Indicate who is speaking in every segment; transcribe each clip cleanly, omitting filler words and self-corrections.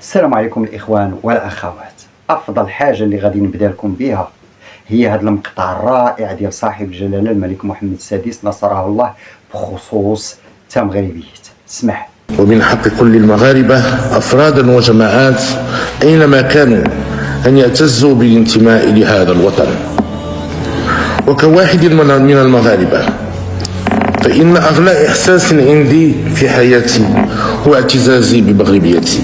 Speaker 1: السلام عليكم الإخوان والأخوات. أفضل حاجة اللي غادي نبدا لكم بها هي هذا المقطع الرائع ديال صاحب الجلالة الملك محمد السادس نصره الله بخصوص تمغربية. اسمع.
Speaker 2: ومن حق كل المغاربة أفرادا وجماعات أينما كانوا أن يعتزوا بالانتماء لهذا الوطن، وكواحد من المغاربة فإن أغلى إحساس عندي في حياتي هو اعتزازي بمغربيتي.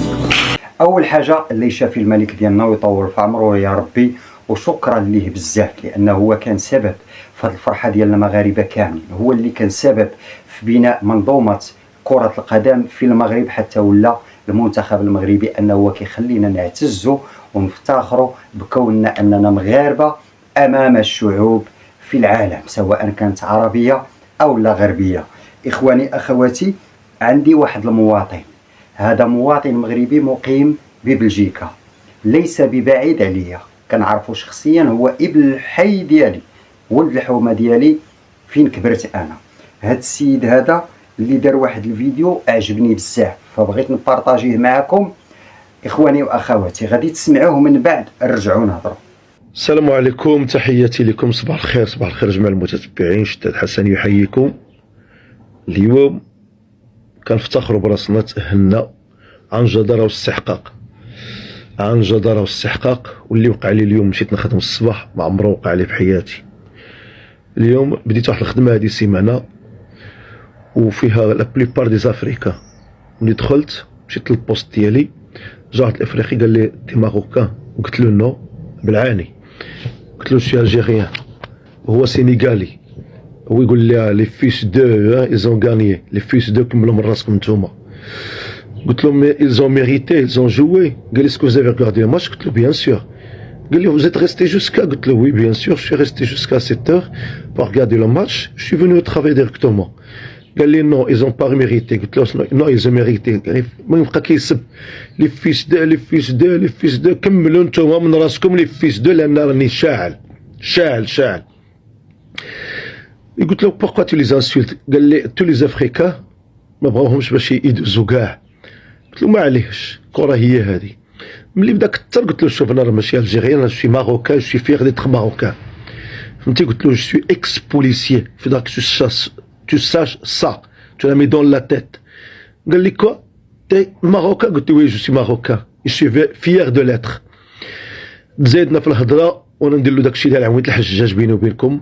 Speaker 1: أول حاجة اللي يشافي الملك ديالنا ويطول في عمره يا ربي، وشكرا ليه بزاف لأنه هو كان سبب في هذه الفرحة ديالنا مغاربة كاملين. هو اللي كان سبب في بناء منظومة كرة القدم في المغرب، حتى ولا المنتخب المغربي أنه هو كيخلينا نعتزوا ونفتخروا بكوننا أننا مغاربة أمام الشعوب في العالم، سواء كانت عربية أو لا غربية. إخواني أخواتي، عندي واحد المواطن، هذا مواطن مغربي مقيم ببلجيكا، ليس ببعيد عليا، كنعرفو شخصيا، هو ابن الحي ديالي، ولد الحومه ديالي فين كبرت انا. هاد السيد هذا اللي دار واحد الفيديو اعجبني بزاف، فبغيت نبارطاجيه معكم اخواني واخواتي، غادي تسمعوه من بعد نرجعوا نهضروا.
Speaker 3: السلام عليكم، تحياتي لكم، صباح الخير. صباح الخير جميع المتتبعين. شداد حسن يحييكم. اليوم كنفتخروا براسنا، تأهلنا عن جدارة واستحقاق، عن جدارة واستحقاق. واللي وقع لي اليوم، مشيت نخدم الصباح ما عمره وقع لي في حياتي. اليوم بديت واحد الخدمة هذه سيمانة وفيها لا بليبار دي زافريكان. ملي دخلت مشيت للبوست ديالي، جا واحد الافريقي قال لي دي ماروكان، وقلت له نو بالعاني، قلت له شي الجيريان وهو سينيغالي. هو يقول لي لي فيس دو ايزون غانيي، لي فيس دو كملوا من راسكم نتوما. قلت له مي ايزون ميريتي ايزون جوي. قال لي سكو زافي ريغاردي الماتش؟ قلت له بيان سور. قال لي vous êtes resté jusqu'à؟ قلت له oui bien sûr je suis resté jusqu'à 7 heures pour regarder le match, je suis venu au travail directement. قال لي non ils ont pas mérité. قلت له non ils ont mérité. ما يبقى كيسب لي فيس دو لي فيس دو لي فيس دو، كملوا نتوما من راسكم لي فيس دو، لان راني شاعل شاعل شاعل. قلت له pourquoi tu les insultes؟ قال لي tous les africains ما بغاوهمش باش يدوزوا كاع. قلت له معليش، الكره هي هذه. ملي بدا كثر قلت له شوف انا راه ماشي الجيريان، انا شي ماروكان، جو سوي فيغ ديتر ماروكان، فهمتي؟ قلت له جو سوي اكس بوليسيي، فداك تو ساش سا، تو لا مي دون لا تيت. قال لي كوا تي ماروكان؟ قلت له وي جو سوي ماروكان، جو سوي فيغ دو لاتر. تزايدنا في الهضره وانا ندير له داكشي ديال عويط الحجاج بيني وبينكم.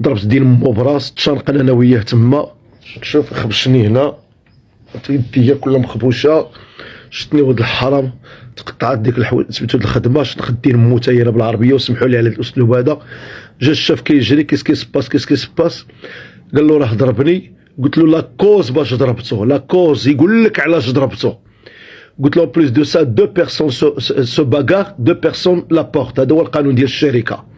Speaker 3: ضربت دين مو براس، تشنقنا انا وياه تما. شوف خبشني هنا، يديا كلها مخبوشه، شتني ولد الحرام، تقطعت ديك الحوايج، سميتو د الخدمه، شنقد دين مو تا هي بالعربيه، وسمحوا لي على الاسلوب هذا. جا الشاف كيجري، كيسكي سباس كيسكي سباس، قال له راه ضربني. قلت له لا كوز باش ضربته، لا كوز يقول لك علاش ضربته. قلت له بليس دو سا دو بيرسون سو باغار، دو بيرسون لا بورت، هذا هو القانون ديال الشركه.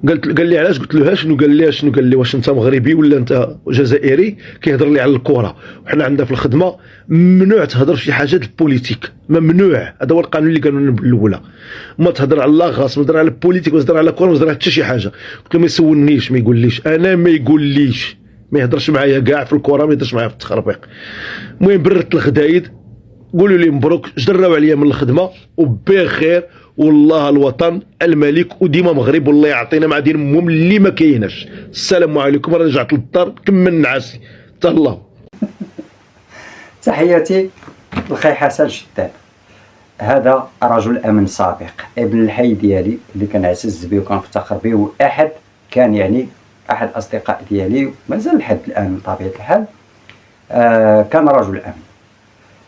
Speaker 3: قال لي علاش؟ قلت له شنو قال لي؟ شنو قال لي؟ واش انت مغربي ولا انت جزائري؟ كيهضر لي على الكره، وحنا عندنا في الخدمه ممنوع تهضر في حاجات البوليتيك، ممنوع. هذا هو القانون اللي قالوا لنا بالاولى، ما تهضر على لاغاس، ما تهضر على البوليتيك، ما تهضر على الكره، ما تهضر على حتى شي حاجه. قلت له ما يسولنيش، ما يقوليش انا، ما يقوليش، ما يهضرش معايا كاع في الكره، ما يهضرش معايا في التخربيق. المهم بردت الغدايد، قولوا لي مبروك، جراو عليا من الخدمه وبخير، والله الوطن الملك وديما مغرب، والله يعطينا مع دين امهم اللي ما كايناش. السلام عليكم، رجعت للدار كمل نعاسي تهلاو.
Speaker 1: تحياتي لخي حسن شداد، هذا رجل امن سابق، ابن الحي ديالي اللي كنعتز به وكنفتخر به، واحد كان يعني احد الاصدقاء ديالي، مازال لحد الان بطبيعه الحال. كان رجل امن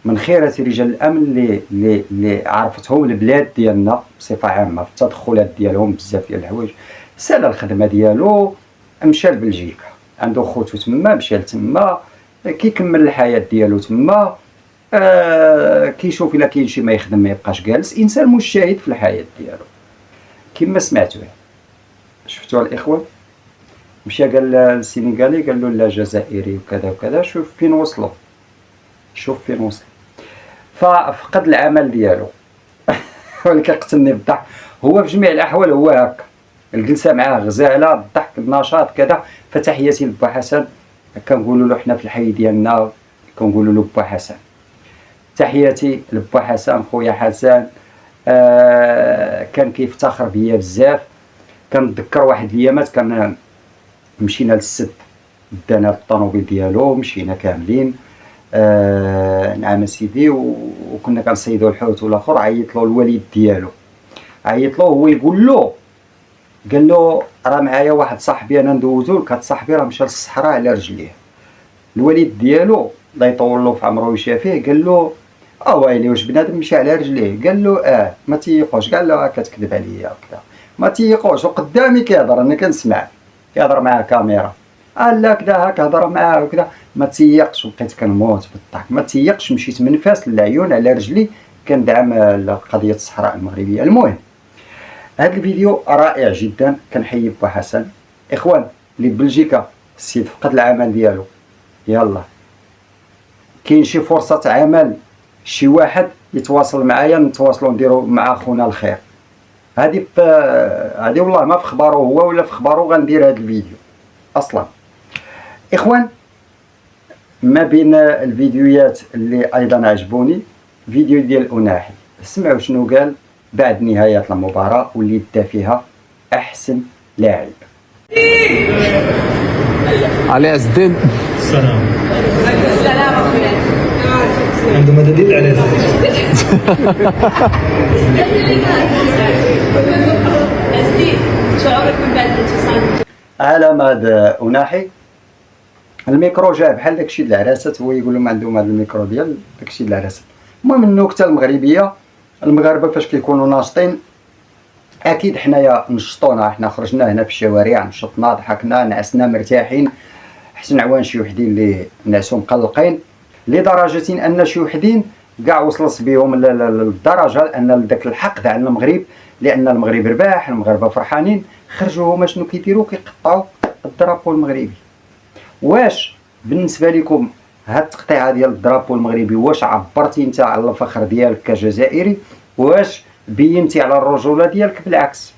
Speaker 1: من خيرة رجال الامن اللي عرفتهم البلاد ديالنا بصفه عامه في التدخلات ديالهم، بزاف ديال الحوايج. سال الخدمه ديالو، مشى لبلجيكا، عنده خوتو تما، مشى لتما كيكمل الحياه ديالو تما. كيشوف الا كاين شي ما يخدم، ما يبقاش جالس. انسان مجتهد في الحياه ديالو كما سمعتوا. شفتوا الاخوه؟ مشى قال للسينيغالي، قال له لا جزائري وكذا وكذا. شوف فين وصلوا، شوف فين وصل. ففقد العمل ديالو واللي كيقتلني بالضحك هو في جميع الاحوال هو هكا، الجلسه معاه غزاله، الضحك، النشاط كذا. فتحياتي لبا حسن، كنقولوا له حنا في الحي ديالنا كنقولوا له با حسن تحياتي لبا حسن، خويا حسن. كان كيفتخر بيا بزاف. كنتذكر واحد الايامات كان مشينا للسد، دانا بالطوموبيل ديالو، مشينا كاملين. نعم سيدي، وكنا كنصيدوا الحوت والاخر. عيط له الوالد ديالو، عيط له هو يقول له، قال له راه معايا واحد صاحبي انا ندوزو لك، هاد صاحبي راه مشى للصحراء على رجليه. الوالد ديالو الله يطول له في عمره ويشافيه قال له ويلي واش بنادم مشى على رجليه؟ قال له ما تيقوش. قال له كتكذب عليا وكذا، ما تيقوش، وقدامي كيهضر انا كنسمع، كيهضر مع كاميرا. لا كذا هاك هضر معاه وكذا، ما تيقش. وبقيت كنموت بالضحك، ما تيقش. مشيت من فاس للعيون على رجلي كندعم قضيه الصحراء المغربيه. المهم هذا الفيديو رائع جدا، كنحيي با حسن. اخوان اللي بلجيكا السيد فقد العمل ديالو، يلا كاين شي فرصه عمل، شي واحد يتواصل معايا، نتواصلوا نديروا مع خونا الخير. هذه والله ما في خباره هو ولا في خباره غندير هذا الفيديو اصلا. اخوان ما بين الفيديوهات اللي ايضا عجبوني فيديو ديال أناحي. سمعوا شنو قال بعد نهاية المباراة واللي دا فيها احسن لاعب.
Speaker 4: علي عز الدين.
Speaker 5: السلام عندما دليل على
Speaker 6: شعورك من بعد الاتصال؟
Speaker 1: على ماد أناحي الميكرو جا بحال داكشي د العراسات، هو يقول لهم عندهم هذا الميكرو ديال داكشي د العراسات. المهم النكته المغربيه، المغاربه فاش كيكونوا ناشطين اكيد حنايا نشطونا، حنا خرجنا هنا في الشوارع، نشطنا، ضحكنا، نعسنا مرتاحين. حسن عوان شي وحدين اللي نعسوا مقلقين لدرجه ان شي وحدين كاع وصلت بهم للدرجه ان داك الحقد على المغرب، لان المغرب رباح، المغاربه فرحانين، خرجوا هما شنو كيديروا؟ كيقطعوا الدرابو المغربي. واش بالنسبه لكم هاد التقطيعه ديال الدرابو المغربي واش عبرتي انت على الفخر ديالك كجزائري؟ واش بينتي على الرجوله ديالك؟ بالعكس.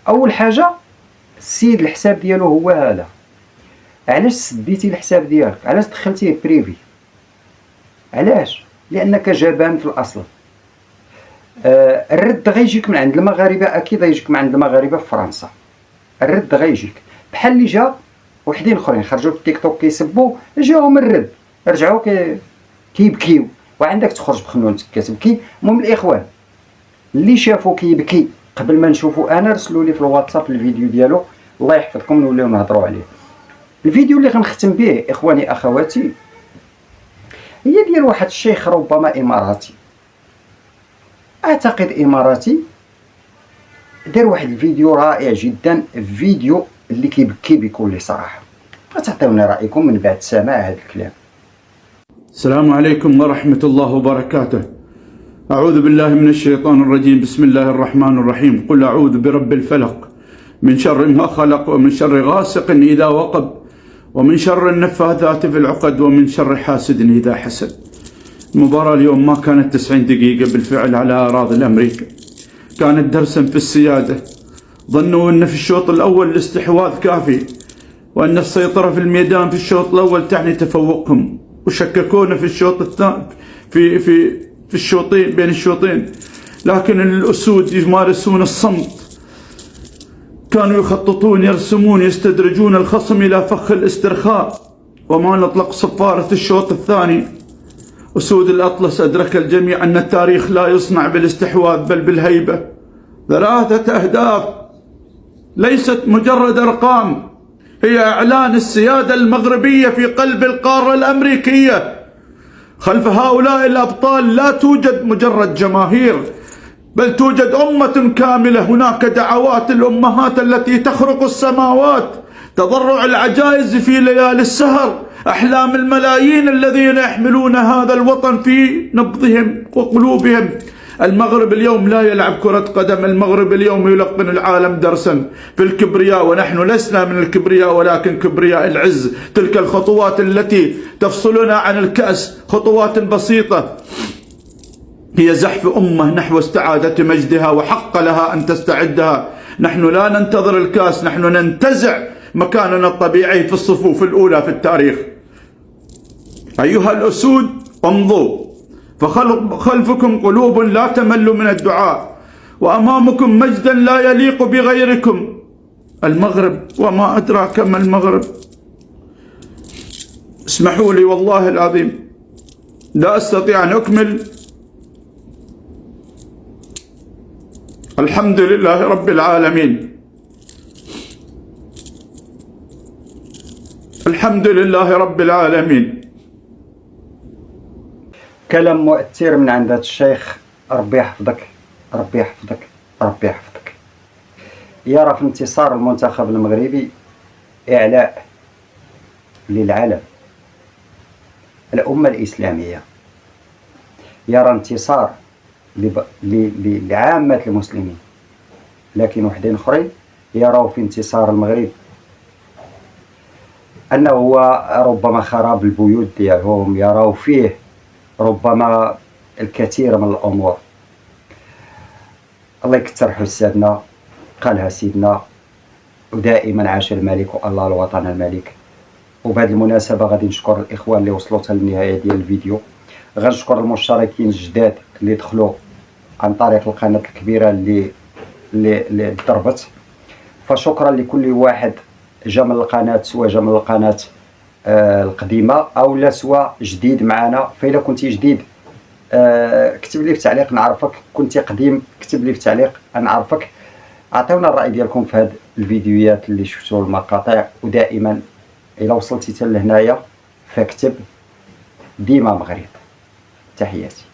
Speaker 1: اول حاجه السيد الحساب ديالو هو هذا. علاش سديتي الحساب ديالك؟ علاش دخلتيه بريفي؟ علاش؟ لانك جبان في الاصل. الرد غيجيك من عند المغاربه، اكيد غيجيك من عند المغاربه في فرنسا. الرد غيجيك بحال اللي جا وحدين اخرين خرجوا في التيك توك كيسبوا، جاهم الرد، رجعوا كيبكيو، وعندك تخرج بخنونتك كتبكي. المهم الاخوان اللي شافوا كيبكي قبل ما نشوفوا انا، رسلوا لي في الواتساب الفيديو ديالو، الله يحفظكم، نوليو نهضروا عليه. الفيديو اللي غنختم به اخواني اخواتي هي ديال واحد الشيخ ربما اماراتي، اعتقد اماراتي، دار واحد الفيديو رائع جدا، فيديو اللي كيبكي بكل صراحه. غتعطيونا رايكم من بعد سماع هذا الكلام.
Speaker 7: السلام عليكم ورحمة الله وبركاته. أعوذ بالله من الشيطان الرجيم. بسم الله الرحمن الرحيم. قل أعوذ برب الفلق من شر ما خلق، ومن شر غاسق إذا وقب، ومن شر النفاثات في العقد، ومن شر حاسد إذا حسد. المباراة اليوم ما كانت 90 دقيقة بالفعل على أراضي الأمريكا، كانت درسا في السيادة. ظنوا أن في الشوط الأول الاستحواذ كافي، وأن السيطرة في الميدان في الشوط الأول تعني تفوقهم، وشككونا في الشوط الثاني في الشوطين بين الشوطين. لكن الأسود يمارسون الصمت، كانوا يخططون، يرسمون، يستدرجون الخصم إلى فخ الاسترخاء. وما نطلق صفارة الشوط الثاني. أسود الأطلس أدرك الجميع أن التاريخ لا يصنع بالاستحواذ بل بالهيبة. 3 أهداف ليست مجرد أرقام، هي إعلان السيادة المغربية في قلب القارة الأمريكية. خلف هؤلاء الأبطال لا توجد مجرد جماهير، بل توجد أمة كاملة. هناك دعوات الأمهات التي تخرق السماوات، تضرع العجائز في ليالي السهر، أحلام الملايين الذين يحملون هذا الوطن في نبضهم وقلوبهم. المغرب اليوم لا يلعب كرة قدم، المغرب اليوم يلقن العالم درسا في الكبرياء، ونحن لسنا من الكبرياء ولكن كبرياء العز. تلك الخطوات التي تفصلنا عن الكأس خطوات بسيطة، هي زحف أمة نحو استعادة مجدها، وحق لها أن تستعدها. نحن لا ننتظر الكأس، نحن ننتزع مكاننا الطبيعي في الصفوف الأولى في التاريخ. أيها الأسود امضوا، فخلفكم قلوب لا تمل من الدعاء، وأمامكم مجدا لا يليق بغيركم. المغرب وما أدراك ما المغرب. اسمحوا لي والله العظيم لا أستطيع أن أكمل. الحمد لله رب العالمين، الحمد لله رب العالمين.
Speaker 1: كلام مؤثر من عند هذا الشيخ، ربي يحفظك ربي يحفظك ربي يحفظك. يرى في انتصار المنتخب المغربي إعلاء للعلم، الأمة الإسلامية، يرى انتصار لعامة المسلمين، لكن وحدين اخرين يروا في انتصار المغرب انه هو ربما خراب البيوت ديالهم، يروا فيه ربما الكثير من الامور. الله يكثر حسادنا، قالها سيدنا، ودائما عاش الملك والله الوطن الملك. وبهذه المناسبه غادي نشكر الاخوان اللي وصلوا للنهايه ديال الفيديو، غنشكر المشتركين الجداد اللي دخلوا عن طريق القناه الكبيره اللي ضربت. فشكرا لكل واحد جا من القناه، سواء جا من القناه القديمه او لا سواء جديد معنا. فإلا كنتي جديد كتب لي في تعليق نعرفك، كنتي قديم كتب لي في تعليق نعرفك. عطيونا الراي ديالكم في هاد الفيديوهات اللي شفتوا المقاطع. ودائما الا وصلتي حتى لهنايا فاكتب ديما مغرب. تحياتي.